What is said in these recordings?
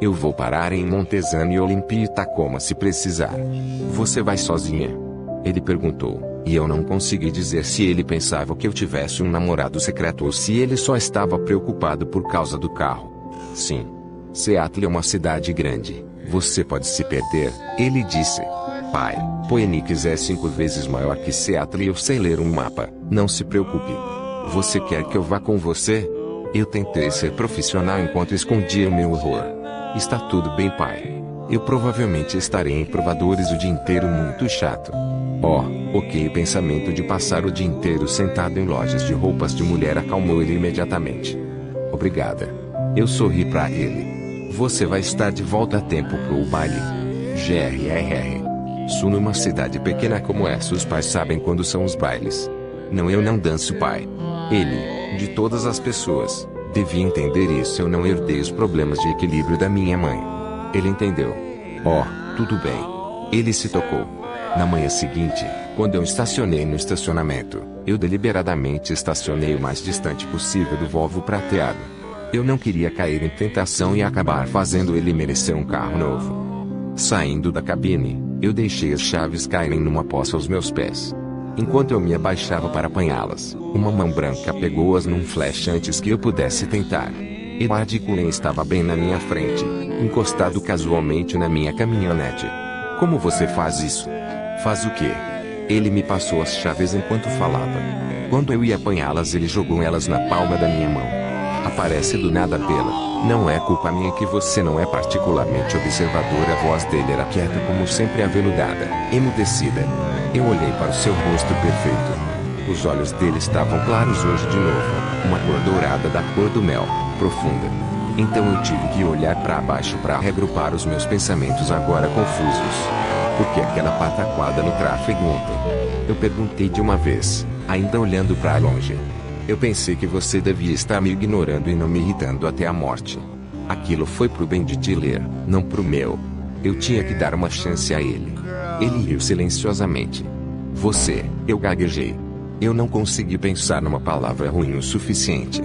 Eu vou parar em Montesano e Olimpia e Tacoma se precisar. Você vai sozinha? Ele perguntou, e eu não consegui dizer se ele pensava que eu tivesse um namorado secreto ou se ele só estava preocupado por causa do carro. Sim. Seattle é uma cidade grande. Você pode se perder, ele disse. Pai, Phoenix é 5 vezes maior que Seattle e eu sei ler um mapa. Não se preocupe. Você quer que eu vá com você? Eu tentei ser profissional enquanto escondia o meu horror. Está tudo bem, pai. Eu provavelmente estarei em provadores o dia inteiro muito chato. Oh, ok. O pensamento de passar o dia inteiro sentado em lojas de roupas de mulher acalmou ele imediatamente. Obrigada. Eu sorri para ele. Você vai estar de volta a tempo pro baile. GRRR. Sou numa cidade pequena como essa, os pais sabem quando são os bailes. Não, eu não danço, pai. Ele, de todas as pessoas, devia entender isso. Eu não herdei os problemas de equilíbrio da minha mãe. Ele entendeu. Oh, tudo bem. Ele se tocou. Na manhã seguinte, quando eu estacionei no estacionamento, eu deliberadamente estacionei o mais distante possível do Volvo prateado. Eu não queria cair em tentação e acabar fazendo ele merecer um carro novo. Saindo da cabine, eu deixei as chaves caírem numa poça aos meus pés. Enquanto eu me abaixava para apanhá-las, uma mão branca pegou-as num flash antes que eu pudesse tentar. Edward Cullen estava bem na minha frente, encostado casualmente na minha caminhonete. Como você faz isso? Faz o quê? Ele me passou as chaves enquanto falava. Quando eu ia apanhá-las, ele jogou elas na palma da minha mão. Aparece do nada Bela. Não é culpa minha que você não é particularmente observadora. A voz dele era quieta como sempre, aveludada, emudecida. Eu olhei para o seu rosto perfeito. Os olhos dele estavam claros hoje de novo, uma cor dourada da cor do mel, profunda. Então eu tive que olhar para baixo para regrupar os meus pensamentos agora confusos. Por que aquela pataquada no tráfego ontem? Eu perguntei de uma vez, ainda olhando para longe. Eu pensei que você devia estar me ignorando e não me irritando até a morte. Aquilo foi pro bem de Tiller, não pro meu. Eu tinha que dar uma chance a ele. Ele riu silenciosamente. Você, eu gaguejei. Eu não consegui pensar numa palavra ruim o suficiente.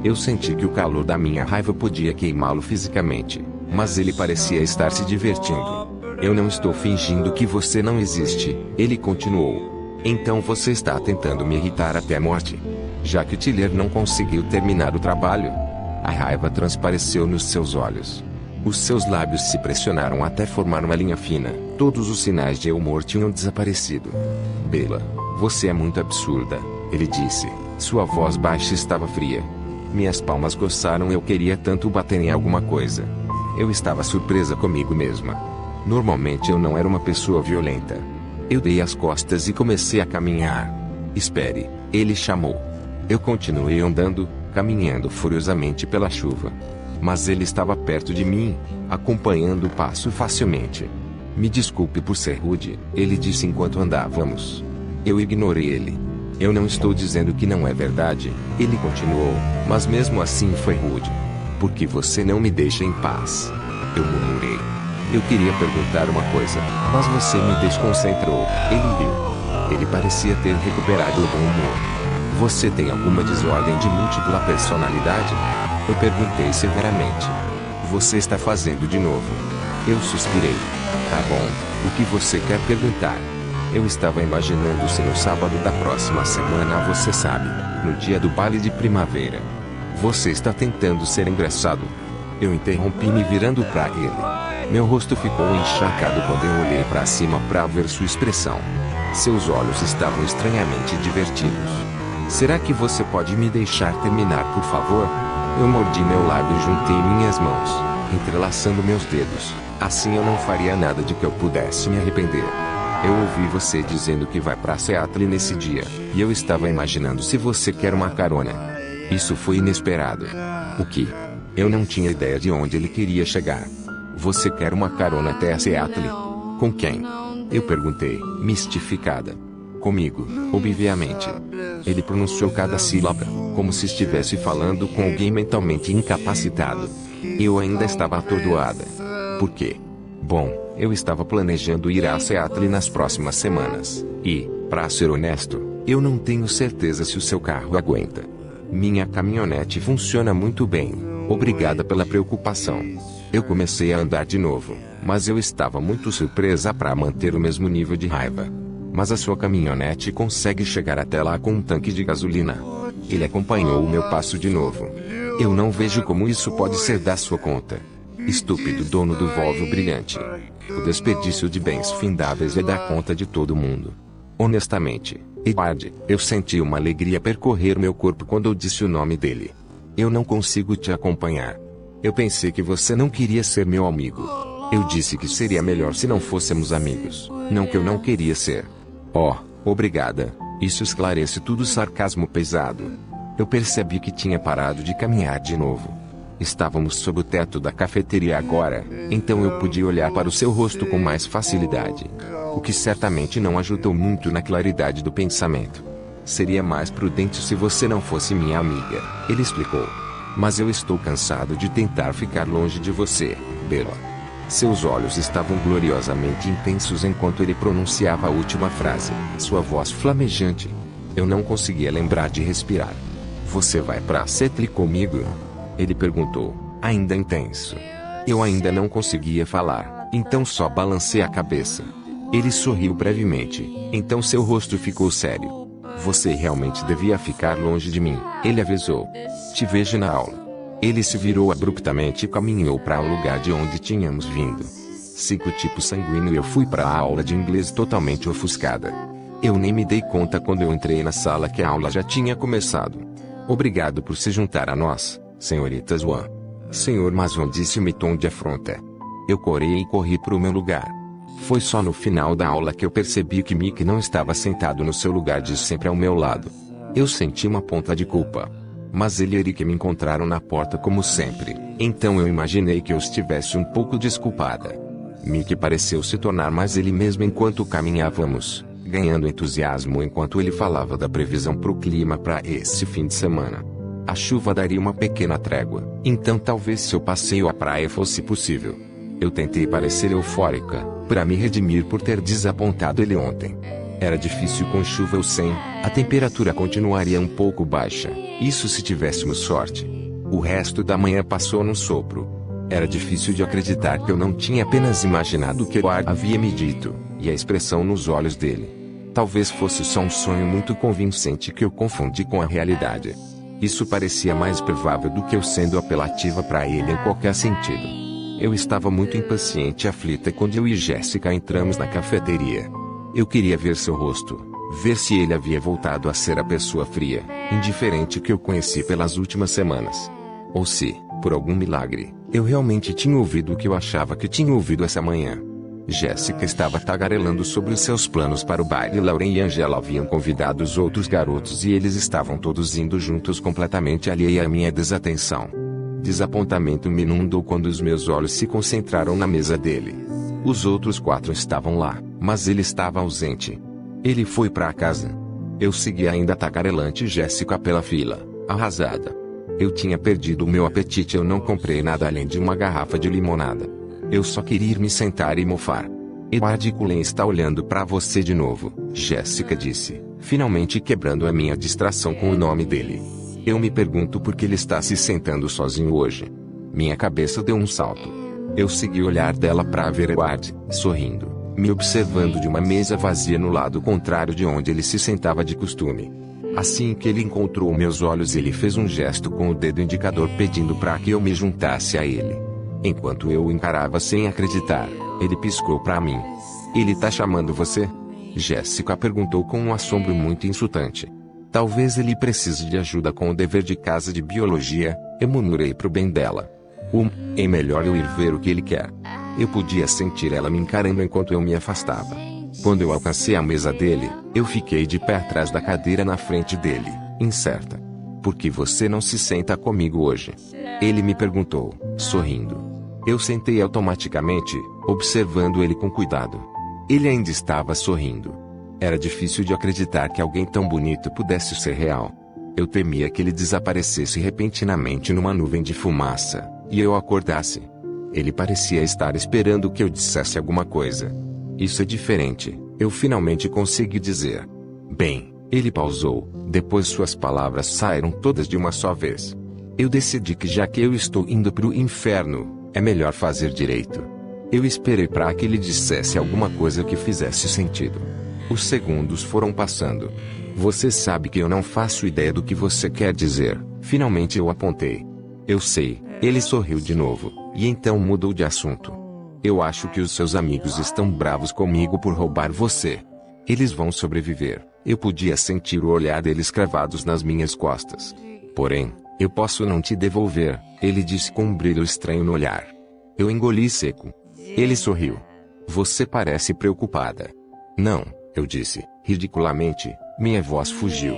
Eu senti que o calor da minha raiva podia queimá-lo fisicamente, mas ele parecia estar se divertindo. Eu não estou fingindo que você não existe, ele continuou. Então você está tentando me irritar até a morte? Já que Tiller não conseguiu terminar o trabalho? A raiva transpareceu nos seus olhos. Os seus lábios se pressionaram até formar uma linha fina. Todos os sinais de humor tinham desaparecido. Bela, você é muito absurda, ele disse. Sua voz baixa estava fria. Minhas palmas coçaram. Eu queria tanto bater em alguma coisa. Eu estava surpresa comigo mesma. Normalmente eu não era uma pessoa violenta. Eu dei as costas e comecei a caminhar. Espere, ele chamou. Eu continuei andando, caminhando furiosamente pela chuva. Mas ele estava perto de mim, acompanhando o passo facilmente. Me desculpe por ser rude, ele disse enquanto andávamos. Eu ignorei ele. Eu não estou dizendo que não é verdade, ele continuou, mas mesmo assim foi rude. Por que você não me deixa em paz? Eu murmurei. Eu queria perguntar uma coisa, mas você me desconcentrou. Ele riu. Ele parecia ter recuperado o bom humor. Você tem alguma desordem de múltipla personalidade? Eu perguntei severamente. Você está fazendo de novo. Eu suspirei. Tá bom, o que você quer perguntar? Eu estava imaginando se no sábado da próxima semana, você sabe, no dia do baile de primavera. Você está tentando ser engraçado. Eu interrompi me virando para ele. Meu rosto ficou encharcado quando eu olhei para cima para ver sua expressão. Seus olhos estavam estranhamente divertidos. Será que você pode me deixar terminar, por favor? Eu mordi meu lábio e juntei minhas mãos, entrelaçando meus dedos. Assim eu não faria nada de que eu pudesse me arrepender. Eu ouvi você dizendo que vai para Seattle nesse dia, e eu estava imaginando se você quer uma carona. Isso foi inesperado. O que? Eu não tinha ideia de onde ele queria chegar. Você quer uma carona até a Seattle? Com quem? Eu perguntei, mistificada. Comigo, obviamente. Ele pronunciou cada sílaba, como se estivesse falando com alguém mentalmente incapacitado. Eu ainda estava atordoada. Por quê? Bom, eu estava planejando ir a Seattle nas próximas semanas, e, para ser honesto, eu não tenho certeza se o seu carro aguenta. Minha caminhonete funciona muito bem, obrigada pela preocupação. Eu comecei a andar de novo, mas eu estava muito surpresa para manter o mesmo nível de raiva. Mas a sua caminhonete consegue chegar até lá com um tanque de gasolina. Ele acompanhou o meu passo de novo. Eu não vejo como isso pode ser da sua conta. Estúpido dono do Volvo brilhante. O desperdício de bens findáveis é dar conta de todo mundo. Honestamente, Edward, eu senti uma alegria percorrer meu corpo quando eu disse o nome dele. Eu não consigo te acompanhar. Eu pensei que você não queria ser meu amigo. Eu disse que seria melhor se não fôssemos amigos, não que eu não queria ser. Oh, obrigada. Isso esclarece tudo. Sarcasmo pesado. Eu percebi que tinha parado de caminhar de novo. Estávamos sob o teto da cafeteria agora, então eu podia olhar para o seu rosto com mais facilidade. O que certamente não ajudou muito na claridade do pensamento. Seria mais prudente se você não fosse minha amiga, ele explicou. Mas eu estou cansado de tentar ficar longe de você, Bella. Seus olhos estavam gloriosamente intensos enquanto ele pronunciava a última frase, sua voz flamejante. Eu não conseguia lembrar de respirar. Você vai para Seattle comigo? Ele perguntou, ainda intenso. Eu ainda não conseguia falar, então só balancei a cabeça. Ele sorriu brevemente, então seu rosto ficou sério. Você realmente devia ficar longe de mim, ele avisou. Te vejo na aula. Ele se virou abruptamente e caminhou para o lugar de onde tínhamos vindo. Sigo o tipo sanguíneo e eu fui para a aula de inglês totalmente ofuscada. Eu nem me dei conta quando eu entrei na sala que a aula já tinha começado. Obrigado por se juntar a nós, senhorita Swan. Senhor Mason, disse-me tom de afronta. Eu corei e corri para o meu lugar. Foi só no final da aula que eu percebi que Mick não estava sentado no seu lugar de sempre ao meu lado. Eu senti uma ponta de culpa. Mas ele e Eric me encontraram na porta como sempre, então eu imaginei que eu estivesse um pouco desculpada. Mick pareceu se tornar mais ele mesmo enquanto caminhávamos, ganhando entusiasmo enquanto ele falava da previsão para o clima para esse fim de semana. A chuva daria uma pequena trégua, então talvez seu passeio à praia fosse possível. Eu tentei parecer eufórica, para me redimir por ter desapontado ele ontem. Era difícil com chuva ou sem, a temperatura continuaria um pouco baixa, isso se tivéssemos sorte. O resto da manhã passou num sopro. Era difícil de acreditar que eu não tinha apenas imaginado o que o ar havia me dito, e a expressão nos olhos dele. Talvez fosse só um sonho muito convincente que eu confundi com a realidade. Isso parecia mais provável do que eu sendo apelativa para ele em qualquer sentido. Eu estava muito impaciente e aflita quando eu e Jéssica entramos na cafeteria. Eu queria ver seu rosto, ver se ele havia voltado a ser a pessoa fria, indiferente que eu conheci pelas últimas semanas. Ou se, por algum milagre, eu realmente tinha ouvido o que eu achava que tinha ouvido essa manhã. Jéssica estava tagarelando sobre os seus planos para o baile. Lauren e Angela haviam convidado os outros garotos e eles estavam todos indo juntos, completamente alheia à minha desatenção. Desapontamento me inundou quando os meus olhos se concentraram na mesa dele. Os outros 4 estavam lá, mas ele estava ausente. Ele foi para casa. Eu segui ainda tagarelante Jéssica pela fila, arrasada. Eu tinha perdido o meu apetite. Eu não comprei nada além de uma garrafa de limonada. Eu só queria ir me sentar e mofar. Edward Cullen está olhando para você de novo, Jéssica disse, finalmente quebrando a minha distração com o nome dele. Eu me pergunto por que ele está se sentando sozinho hoje. Minha cabeça deu um salto. Eu segui o olhar dela para ver Edward, sorrindo, me observando de uma mesa vazia no lado contrário de onde ele se sentava de costume. Assim que ele encontrou meus olhos, ele fez um gesto com o dedo indicador pedindo para que eu me juntasse a ele. Enquanto eu o encarava sem acreditar, ele piscou para mim. Ele tá chamando você? Jéssica perguntou com um assombro muito insultante. Talvez ele precise de ajuda com o dever de casa de biologia, eu murmurei pro bem dela. É melhor eu ir ver o que ele quer. Eu podia sentir ela me encarando enquanto eu me afastava. Quando eu alcancei a mesa dele, eu fiquei de pé atrás da cadeira na frente dele, incerta. Por que você não se senta comigo hoje? Ele me perguntou, sorrindo. Eu sentei automaticamente, observando ele com cuidado. Ele ainda estava sorrindo. Era difícil de acreditar que alguém tão bonito pudesse ser real. Eu temia que ele desaparecesse repentinamente numa nuvem de fumaça, e eu acordasse. Ele parecia estar esperando que eu dissesse alguma coisa. Isso é diferente, eu finalmente consegui dizer. Bem, ele pausou, depois suas palavras saíram todas de uma só vez. Eu decidi que já que eu estou indo pro inferno, É melhor fazer direito. Eu esperei para que ele dissesse alguma coisa que fizesse sentido. Os segundos foram passando. Você sabe que eu não faço ideia do que você quer dizer. Finalmente eu apontei. Eu sei. Ele sorriu de novo, e então mudou de assunto. Eu acho que os seus amigos estão bravos comigo por roubar você. Eles vão sobreviver. Eu podia sentir o olhar deles cravados nas minhas costas. Porém, eu posso não te devolver, ele disse com um brilho estranho no olhar. Eu engoli seco. Ele sorriu. Você parece preocupada. Não, eu disse, ridiculamente, minha voz fugiu.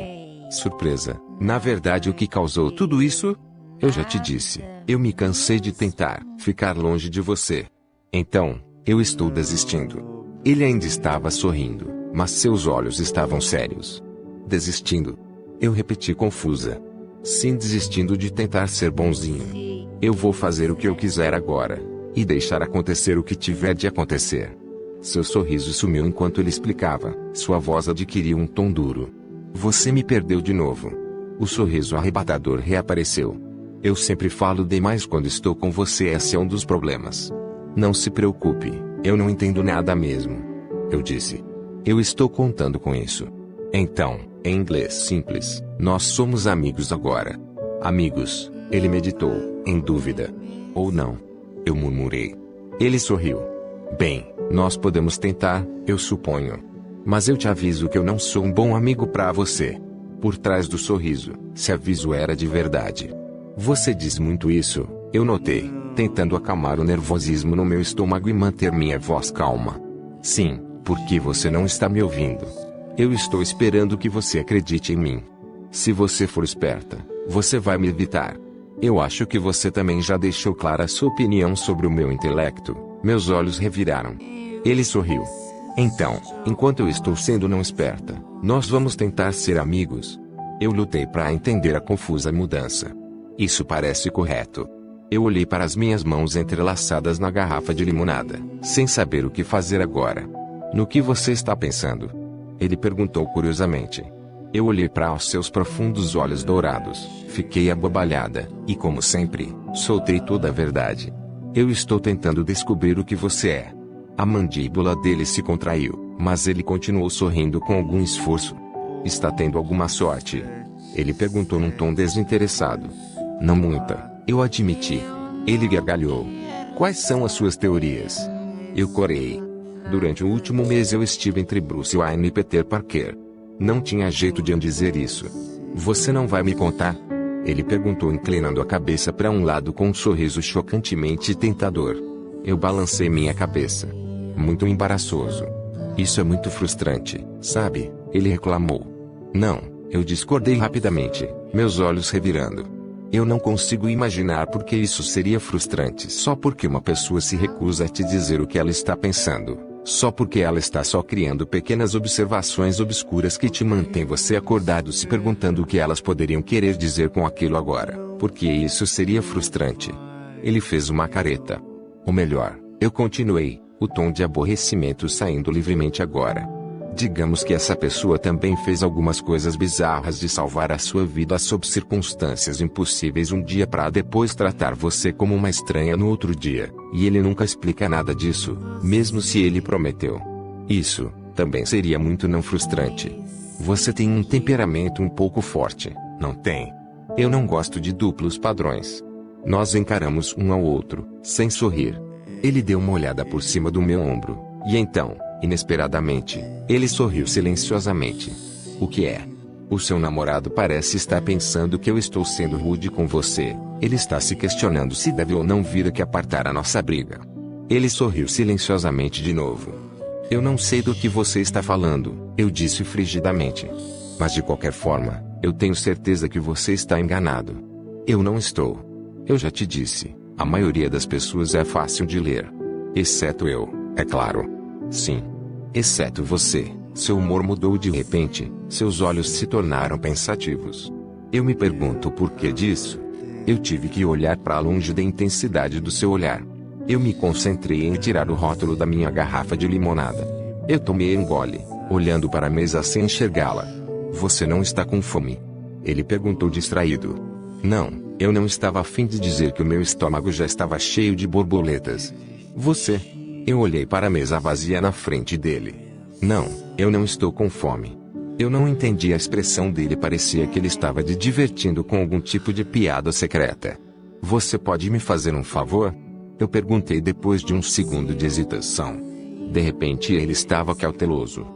Surpresa. Na verdade, o que causou tudo isso? Eu já te disse, eu me cansei de tentar ficar longe de você. Então, eu estou desistindo. Ele ainda estava sorrindo, mas seus olhos estavam sérios. Desistindo? Eu repeti confusa. Sim, desistindo de tentar ser bonzinho. Eu vou fazer o que eu quiser agora, e deixar acontecer o que tiver de acontecer. Seu sorriso sumiu enquanto ele explicava, sua voz adquiriu um tom duro. Você me perdeu de novo. O sorriso arrebatador reapareceu. Eu sempre falo demais quando estou com você, esse é um dos problemas. Não se preocupe, eu não entendo nada mesmo. Eu disse. Eu estou contando com isso. Então, em inglês simples, nós somos amigos agora. Amigos, ele meditou, em dúvida. Ou não? Eu murmurei. Ele sorriu. Bem, nós podemos tentar, eu suponho. Mas eu te aviso que eu não sou um bom amigo para você. Por trás do sorriso, se aviso era de verdade. Você diz muito isso, eu notei, tentando acalmar o nervosismo no meu estômago e manter minha voz calma. Sim, porque você não está me ouvindo. Eu estou esperando que você acredite em mim. Se você for esperta, você vai me evitar. Eu acho que você também já deixou clara sua opinião sobre o meu intelecto. Meus olhos reviraram. Ele sorriu. Então, enquanto eu estou sendo não esperta, nós vamos tentar ser amigos. Eu lutei para entender a confusa mudança. Isso parece correto. Eu olhei para as minhas mãos entrelaçadas na garrafa de limonada, sem saber o que fazer agora. No que você está pensando? Ele perguntou curiosamente. Eu olhei para os seus profundos olhos dourados, fiquei abobalhada, e como sempre, soltei toda a verdade. Eu estou tentando descobrir o que você é. A mandíbula dele se contraiu, mas ele continuou sorrindo com algum esforço. Está tendo alguma sorte? Ele perguntou num tom desinteressado. Não muita, eu admiti. Ele gargalhou. Quais são as suas teorias? Eu corei. Durante o último mês eu estive entre Bruce Wayne e Peter Parker. Não tinha jeito de dizer isso. Você não vai me contar? Ele perguntou inclinando a cabeça para um lado com um sorriso chocantemente tentador. Eu balancei minha cabeça. Muito embaraçoso. Isso é muito frustrante, sabe? Ele reclamou. Não, eu discordei rapidamente, meus olhos revirando. Eu não consigo imaginar por que isso seria frustrante só porque uma pessoa se recusa a te dizer o que ela está pensando. Só porque ela está só criando pequenas observações obscuras que te mantêm você acordado se perguntando o que elas poderiam querer dizer com aquilo agora. Porque isso seria frustrante. Ele fez uma careta. Ou melhor, eu continuei, o tom de aborrecimento saindo livremente agora. Digamos que essa pessoa também fez algumas coisas bizarras de salvar a sua vida sob circunstâncias impossíveis um dia para depois tratar você como uma estranha no outro dia, e ele nunca explica nada disso, mesmo se ele prometeu. Isso também seria muito não frustrante. Você tem um temperamento um pouco forte, não tem? Eu não gosto de duplos padrões. Nós encaramos um ao outro, sem sorrir. Ele deu uma olhada por cima do meu ombro, e então, inesperadamente, ele sorriu silenciosamente. O que é? O seu namorado parece estar pensando que eu estou sendo rude com você. Ele está se questionando se deve ou não vir aqui apartar a nossa briga. Ele sorriu silenciosamente de novo. Eu não sei do que você está falando, eu disse frigidamente. Mas de qualquer forma, eu tenho certeza que você está enganado. Eu não estou. Eu já te disse, a maioria das pessoas é fácil de ler. Exceto eu, é claro. Sim. Exceto você. Seu humor mudou de repente, seus olhos se tornaram pensativos. Eu me pergunto por que disso. Eu tive que olhar para longe da intensidade do seu olhar. Eu me concentrei em tirar o rótulo da minha garrafa de limonada. Eu tomei um gole, olhando para a mesa sem enxergá-la. Você não está com fome? Ele perguntou distraído. Não, Eu não estava a fim de dizer que o meu estômago já estava cheio de borboletas. Você? Eu olhei para a mesa vazia na frente dele. Não, eu não estou com fome. Eu não entendi a expressão dele, parecia que ele estava se divertindo com algum tipo de piada secreta. Você pode me fazer um favor? Eu perguntei depois de um segundo de hesitação. De repente ele estava cauteloso.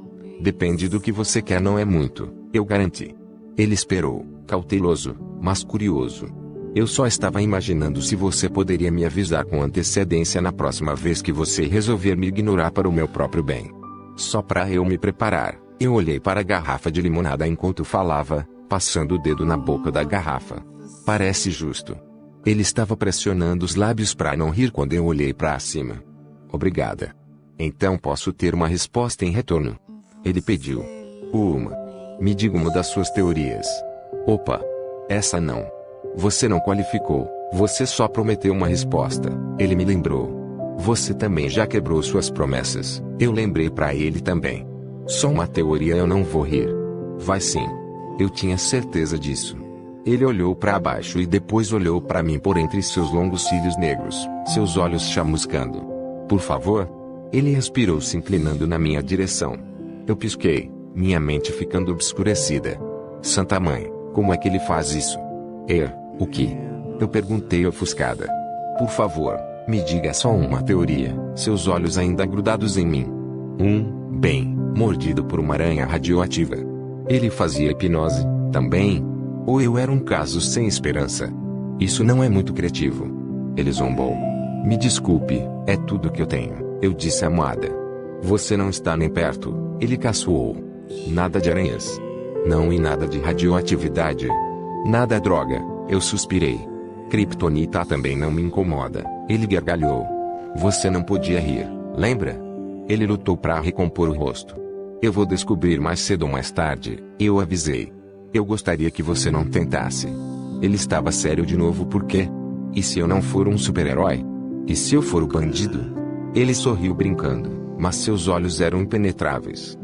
Depende do que você quer, não é muito, eu garanti. Ele esperou, cauteloso, mas curioso. Eu só estava imaginando se você poderia me avisar com antecedência na próxima vez que você resolver me ignorar para o meu próprio bem. Só para eu me preparar, eu olhei para a garrafa de limonada enquanto falava, passando o dedo na boca da garrafa. Parece justo. Ele estava pressionando os lábios para não rir quando eu olhei para cima. Obrigada. Então posso ter uma resposta em retorno? Ele pediu. Uma. Me diga uma das suas teorias. Opa. Essa não. Você não qualificou, você só prometeu uma resposta. Ele me lembrou. Você também já quebrou suas promessas. Eu lembrei para ele também. Só uma teoria, eu não vou rir. Vai sim. Eu tinha certeza disso. Ele olhou para baixo e depois olhou para mim por entre seus longos cílios negros, seus olhos chamuscando. Por favor? Ele respirou, se inclinando na minha direção. Eu pisquei, minha mente ficando obscurecida. Santa Mãe, como é que ele faz isso? O que? Eu perguntei ofuscada. Por favor, me diga só uma teoria, seus olhos ainda grudados em mim. Bem, mordido por uma aranha radioativa. Ele fazia hipnose, também? Ou eu era um caso sem esperança? Isso não é muito criativo. Ele zombou. Me desculpe, é tudo que eu tenho, eu disse amada. Você não está nem perto, ele caçoou. Nada de aranhas. Não e nada de radioatividade. Nada droga, eu suspirei. Kryptonita também não me incomoda, ele gargalhou. Você não podia rir, lembra? Ele lutou para recompor o rosto. Eu vou descobrir mais cedo ou mais tarde, eu avisei. Eu gostaria que você não tentasse. Ele estava sério de novo. Por quê? E se eu não for um super-herói? E se eu for o bandido? Ele sorriu brincando, mas seus olhos eram impenetráveis.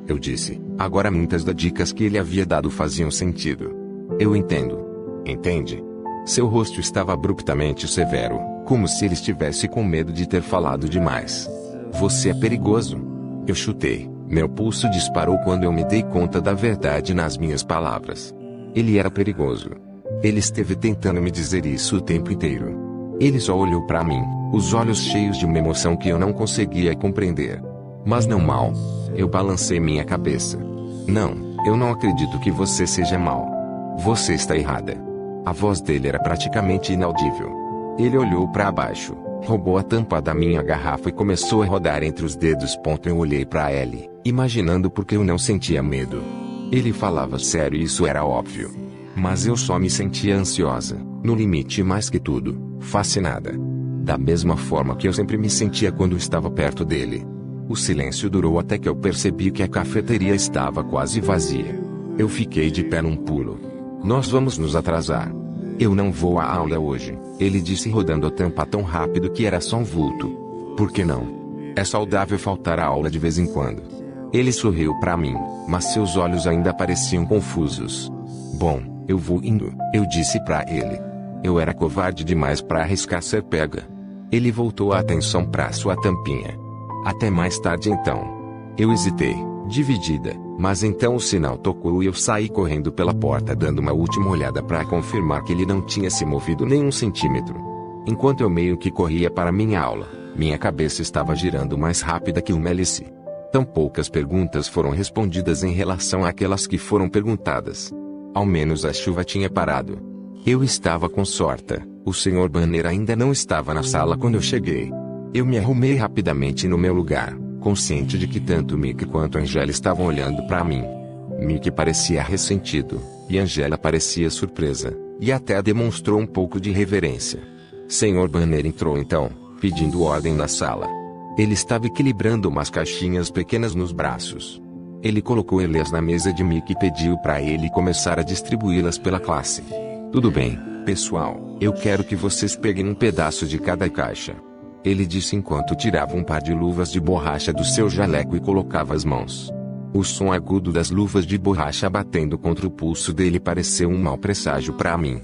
Eu disse, agora muitas das dicas que ele havia dado faziam sentido. Eu entendo. Entende? Seu rosto estava abruptamente severo, como se ele estivesse com medo de ter falado demais. Você é perigoso. Eu chutei. Meu pulso disparou quando eu me dei conta da verdade nas minhas palavras. Ele era perigoso. Ele esteve tentando me dizer isso o tempo inteiro. Ele só olhou para mim, os olhos cheios de uma emoção que eu não conseguia compreender. Mas não mal. Eu balancei minha cabeça. Não, eu não acredito que você seja mau. Você está errada. A voz dele era praticamente inaudível. Ele olhou para baixo, roubou a tampa da minha garrafa e começou a rodar entre os dedos. Eu olhei para ele, imaginando porque eu não sentia medo. Ele falava sério e isso era óbvio. Mas eu só me sentia ansiosa, no limite, mais que tudo, fascinada. Da mesma forma que eu sempre me sentia quando estava perto dele. O silêncio durou até que eu percebi que a cafeteria estava quase vazia. Eu fiquei de pé num pulo. Nós vamos nos atrasar. Eu não vou à aula hoje, ele disse, rodando a tampa tão rápido que era só um vulto. Por que não? É saudável faltar à aula de vez em quando. Ele sorriu para mim, mas seus olhos ainda pareciam confusos. Bom, eu vou indo, eu disse para ele. Eu era covarde demais para arriscar ser pega. Ele voltou a atenção para sua tampinha. Até mais tarde então. Eu hesitei, dividida, mas então o sinal tocou e eu saí correndo pela porta, dando uma última olhada para confirmar que ele não tinha se movido nem um centímetro. Enquanto eu meio que corria para minha aula, minha cabeça estava girando mais rápida que uma hélice. Tão poucas perguntas foram respondidas em relação àquelas que foram perguntadas. Ao menos a chuva tinha parado. Eu estava com sorte, o Sr. Banner ainda não estava na sala quando eu cheguei. Eu me arrumei rapidamente no meu lugar, consciente de que tanto Mickey quanto Angela estavam olhando para mim. Mickey parecia ressentido, e Angela parecia surpresa, e até demonstrou um pouco de reverência. Sr. Banner entrou então, pedindo ordem na sala. Ele estava equilibrando umas caixinhas pequenas nos braços. Ele colocou elas na mesa de Mickey e pediu para ele começar a distribuí-las pela classe. Tudo bem, pessoal, eu quero que vocês peguem um pedaço de cada caixa. Ele disse enquanto tirava um par de luvas de borracha do seu jaleco e colocava as mãos. O som agudo das luvas de borracha batendo contra o pulso dele pareceu um mau presságio para mim.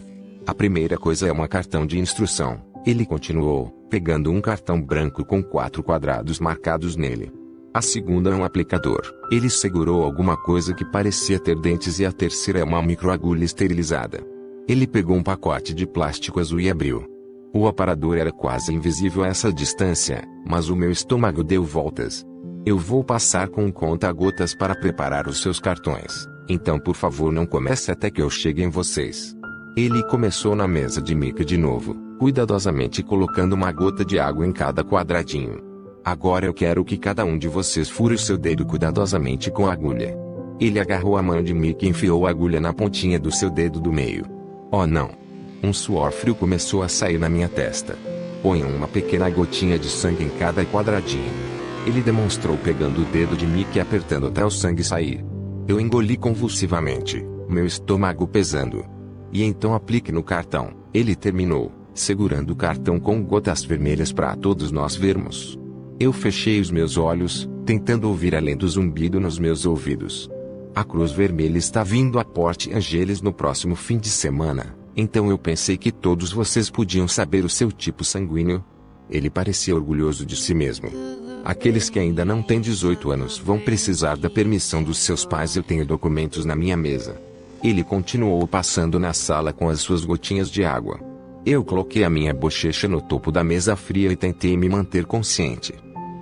A primeira coisa é um cartão de instrução, ele continuou, pegando um cartão branco com 4 quadrados marcados nele. A segunda é um aplicador. Ele segurou alguma coisa que parecia ter dentes e a terceira é uma microagulha esterilizada. Ele pegou um pacote de plástico azul e abriu. O aparador era quase invisível a essa distância, mas o meu estômago deu voltas. Eu vou passar com um conta-gotas para preparar os seus cartões, então por favor não comece até que eu chegue em vocês. Ele começou na mesa de Mickey de novo, cuidadosamente colocando uma gota de água em cada quadradinho. Agora eu quero que cada um de vocês fure o seu dedo cuidadosamente com a agulha. Ele agarrou a mão de Mickey e enfiou a agulha na pontinha do seu dedo do meio. Oh não! Um suor frio começou a sair na minha testa. Ponham uma pequena gotinha de sangue em cada quadradinho. Ele demonstrou pegando o dedo de Mickey e apertando até o sangue sair. Eu engoli convulsivamente, meu estômago pesando. E então aplique no cartão, ele terminou, segurando o cartão com gotas vermelhas para todos nós vermos. Eu fechei os meus olhos, tentando ouvir além do zumbido nos meus ouvidos. A Cruz Vermelha está vindo a Port Angeles no próximo fim de semana, então eu pensei que todos vocês podiam saber o seu tipo sanguíneo. Ele parecia orgulhoso de si mesmo. Aqueles que ainda não têm 18 anos vão precisar da permissão dos seus pais. Eu tenho documentos na minha mesa. Ele continuou passando na sala com as suas gotinhas de água. Eu coloquei a minha bochecha no topo da mesa fria e tentei me manter consciente.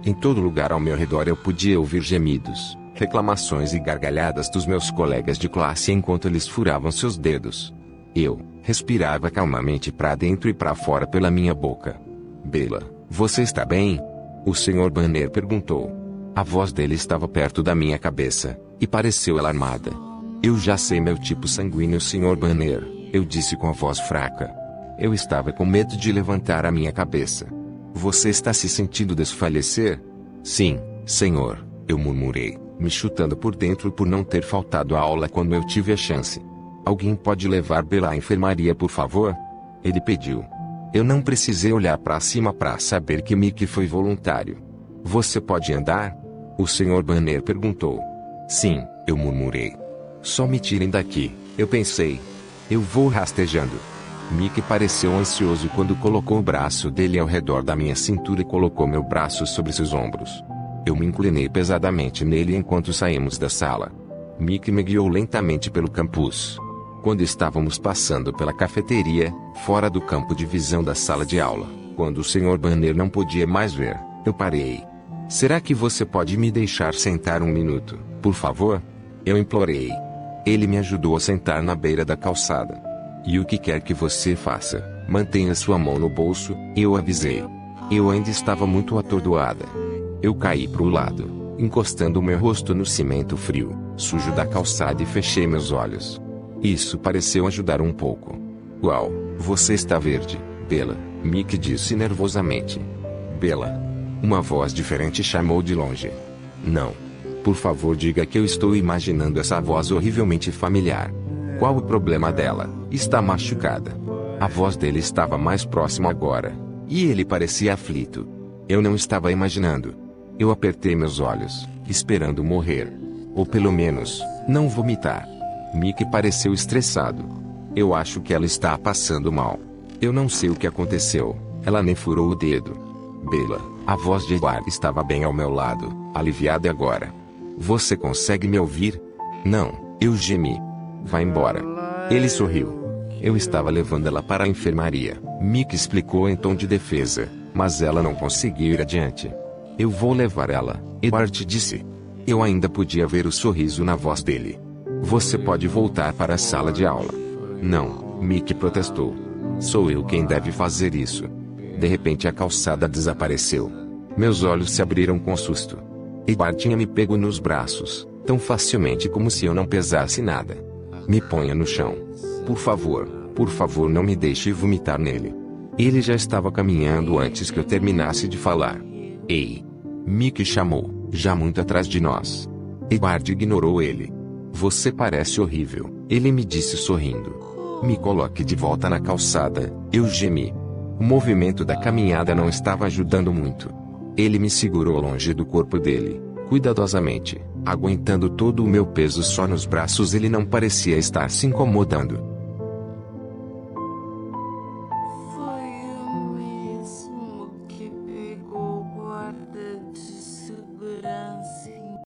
Em todo lugar ao meu redor eu podia ouvir gemidos, reclamações e gargalhadas dos meus colegas de classe enquanto eles furavam seus dedos. Eu respirava calmamente para dentro e para fora pela minha boca. Bela, você está bem? O Sr. Banner perguntou. A voz dele estava perto da minha cabeça, e pareceu alarmada. Eu já sei meu tipo sanguíneo, Sr. Banner, eu disse com a voz fraca. Eu estava com medo de levantar a minha cabeça. Você está se sentindo desfalecer? Sim, senhor, eu murmurei, me chutando por dentro por não ter faltado à aula quando eu tive a chance. Alguém pode levar Bela à enfermaria, por favor? Ele pediu. Eu não precisei olhar para cima para saber que Mickey foi voluntário. Você pode andar? O Sr. Banner perguntou. Sim, eu murmurei. Só me tirem daqui, eu pensei. Eu vou rastejando. Mickey pareceu ansioso quando colocou o braço dele ao redor da minha cintura e colocou meu braço sobre seus ombros. Eu me inclinei pesadamente nele enquanto saímos da sala. Mickey me guiou lentamente pelo campus. Quando estávamos passando pela cafeteria, fora do campo de visão da sala de aula, quando o Sr. Banner não podia mais ver, eu parei. Será que você pode me deixar sentar um minuto, por favor? Eu implorei. Ele me ajudou a sentar na beira da calçada. E o que quer que você faça, mantenha sua mão no bolso, eu avisei. Eu ainda estava muito atordoada. Eu caí para o lado, encostando meu rosto no cimento frio, sujo da calçada e fechei meus olhos. Isso pareceu ajudar um pouco. Uau, você está verde, Bela, Mickey disse nervosamente. Bela. Uma voz diferente chamou de longe. Não. Por favor, diga que eu estou imaginando essa voz horrivelmente familiar. Qual o problema dela? Está machucada. A voz dele estava mais próxima agora. E ele parecia aflito. Eu não estava imaginando. Eu apertei meus olhos, esperando morrer. Ou pelo menos, não vomitar. Mickey pareceu estressado. Eu acho que ela está passando mal. Eu não sei o que aconteceu. Ela nem furou o dedo. Bela, a voz de Edward estava bem ao meu lado, aliviada agora. Você consegue me ouvir? Não, eu gemi. Vá embora. Ele sorriu. Eu estava levando ela para a enfermaria, Mickey explicou em tom de defesa, mas ela não conseguiu ir adiante. Eu vou levar ela, Edward disse. Eu ainda podia ver o sorriso na voz dele. Você pode voltar para a sala de aula. Não, Mickey protestou. Sou eu quem deve fazer isso. De repente a calçada desapareceu. Meus olhos se abriram com susto. Edward tinha me pego nos braços, tão facilmente como se eu não pesasse nada. Me ponha no chão. Por favor não me deixe vomitar nele. Ele já estava caminhando antes que eu terminasse de falar. Ei! Mickey chamou, já muito atrás de nós. Edward ignorou ele. Você parece horrível, ele me disse sorrindo. Me coloque de volta na calçada, eu gemi. O movimento da caminhada não estava ajudando muito. Ele me segurou longe do corpo dele, cuidadosamente, aguentando todo o meu peso só nos braços. Ele não parecia estar se incomodando.